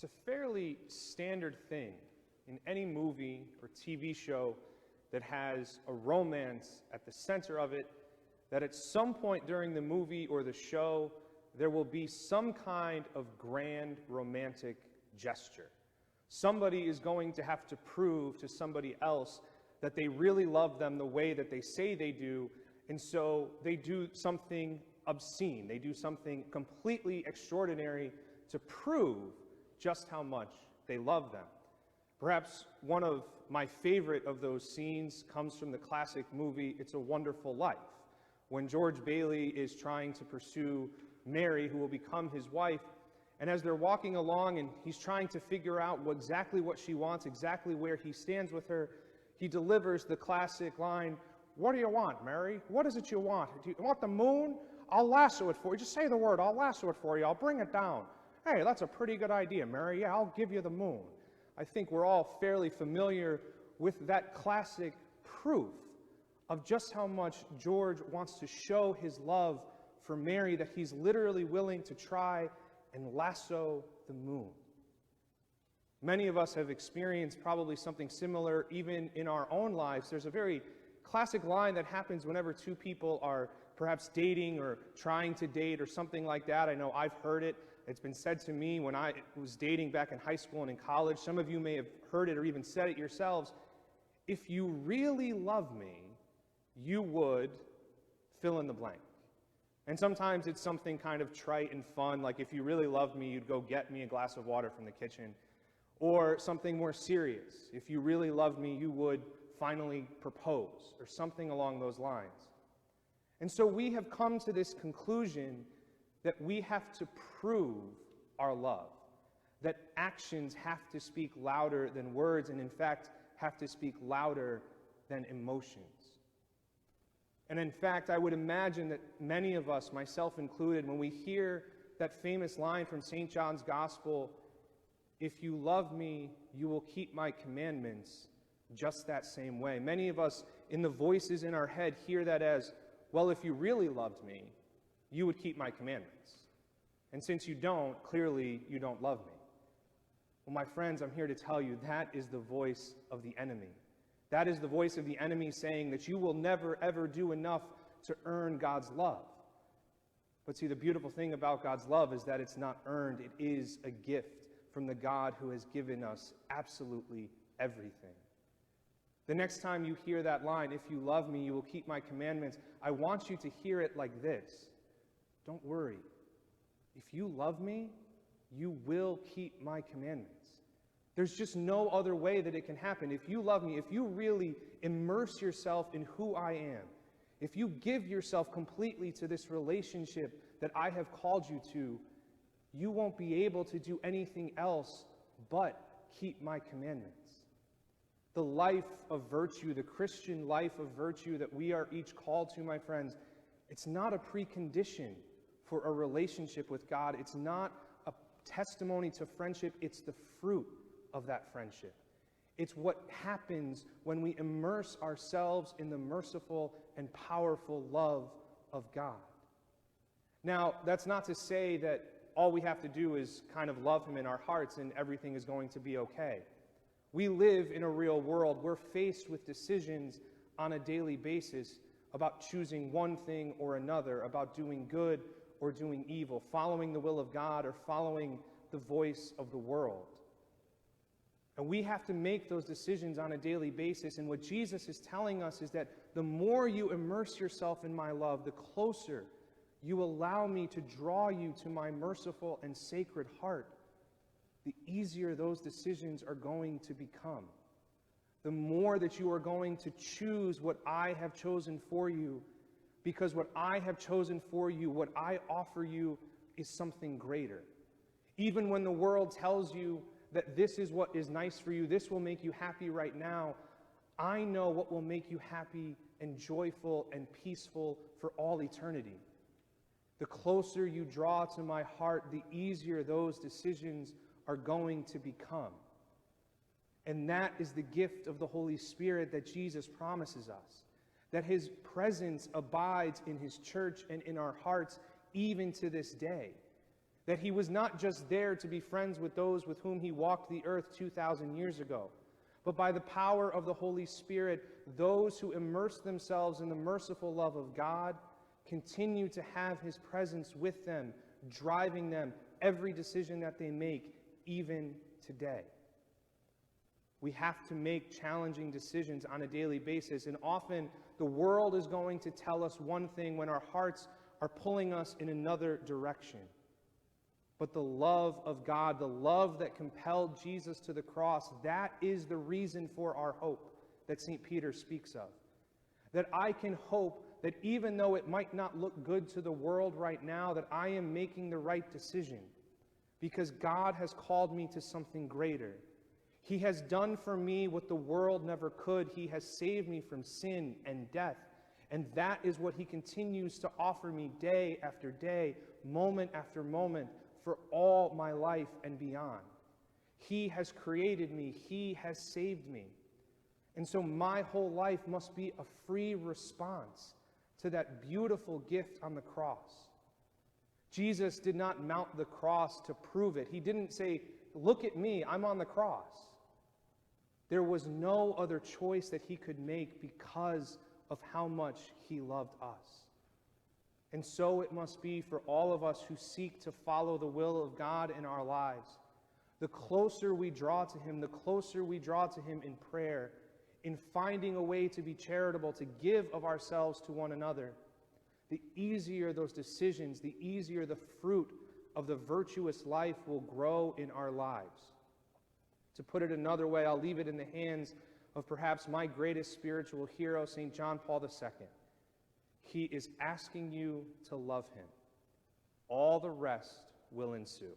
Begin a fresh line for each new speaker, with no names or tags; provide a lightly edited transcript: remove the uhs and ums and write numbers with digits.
It's a fairly standard thing in any movie or TV show that has a romance at the center of it, that at some point during the movie or the show, there will be some kind of grand romantic gesture. Somebody is going to have to prove to somebody else that they really love them the way that they say they do, and so they do something obscene. They do something completely extraordinary to prove just how much they love them. Perhaps one of my favorite of those scenes comes from the classic movie It's a Wonderful Life, when George Bailey is trying to pursue Mary, who will become his wife, and as they're walking along and he's trying to figure out exactly what she wants, exactly where he stands with her, he delivers the classic line, "What do you want, Mary? What is it you want? Do you want the moon? I'll lasso it for you. Just say the word, I'll lasso it for you. I'll bring it down. Hey, that's a pretty good idea, Mary. Yeah, I'll give you the moon." I think we're all fairly familiar with that classic proof of just how much George wants to show his love for Mary, that he's literally willing to try and lasso the moon. Many of us have experienced probably something similar even in our own lives. There's a very classic line that happens whenever two people are perhaps dating or trying to date or something like that. I know I've heard it. It's been said to me when I was dating back in high school and in college. Some of you may have heard it or even said it yourselves. If you really love me, you would fill in the blank. And sometimes it's something kind of trite and fun, like if you really loved me, you'd go get me a glass of water from the kitchen. Or something more serious. If you really loved me, you would finally propose, or something along those lines. And so we have come to this conclusion that we have to prove our love, that actions have to speak louder than words, and in fact have to speak louder than emotions. And in fact, I would imagine that many of us, myself included, when we hear that famous line from St. John's Gospel, "If you love me, you will keep my commandments," just that same way. Many of us, in the voices in our head, hear that as, well, if you really loved me, you would keep my commandments. And since you don't, clearly you don't love me. Well, my friends, I'm here to tell you that is the voice of the enemy. That is the voice of the enemy saying that you will never, ever do enough to earn God's love. But see, the beautiful thing about God's love is that it's not earned. It is a gift from the God who has given us absolutely everything. The next time you hear that line, "If you love me, you will keep my commandments," I want you to hear it like this. Don't worry. If you love me, you will keep my commandments. There's just no other way that it can happen. If you love me, if you really immerse yourself in who I am, if you give yourself completely to this relationship that I have called you to, you won't be able to do anything else but keep my commandments. The life of virtue, the Christian life of virtue that we are each called to, my friends, it's not a precondition for a relationship with God. It's not a testimony to friendship. It's the fruit of that friendship. It's what happens when we immerse ourselves in the merciful and powerful love of God. Now, that's not to say that all we have to do is kind of love him in our hearts and everything is going to be okay. We live in a real world. We're faced with decisions on a daily basis about choosing one thing or another, about doing good or doing evil, following the will of God or following the voice of the world. And we have to make those decisions on a daily basis. And what Jesus is telling us is that the more you immerse yourself in my love, the closer you allow me to draw you to my merciful and sacred heart, the easier those decisions are going to become. The more that you are going to choose what I have chosen for you, because what I have chosen for you, what I offer you, is something greater. Even when the world tells you that this is what is nice for you, this will make you happy right now, I know what will make you happy and joyful and peaceful for all eternity. The closer you draw to my heart, the easier those decisions are going to become. And that is the gift of the Holy Spirit that Jesus promises us, that his presence abides in his church and in our hearts even to this day, that he was not just there to be friends with those with whom he walked the earth 2,000 years ago, but by the power of the Holy Spirit, those who immerse themselves in the merciful love of God continue to have his presence with them, driving them every decision that they make, even today. We have to make challenging decisions on a daily basis, and often the world is going to tell us one thing when our hearts are pulling us in another direction. But the love of God, the love that compelled Jesus to the cross, that is the reason for our hope that St. Peter speaks of. That I can hope that even though it might not look good to the world right now, that I am making the right decision because God has called me to something greater. He has done for me what the world never could. He has saved me from sin and death. And that is what he continues to offer me day after day, moment after moment, for all my life and beyond. He has created me. He has saved me. And so my whole life must be a free response to that beautiful gift on the cross. Jesus did not mount the cross to prove it. He didn't say, "Look at me, I'm on the cross." There was no other choice that he could make because of how much he loved us. And so it must be for all of us who seek to follow the will of God in our lives. The closer we draw to him, the closer we draw to him in prayer, in finding a way to be charitable, to give of ourselves to one another, the easier those decisions, the easier the fruit of the virtuous life will grow in our lives. To put it another way, I'll leave it in the hands of perhaps my greatest spiritual hero, St. John Paul II. He is asking you to love him. All the rest will ensue.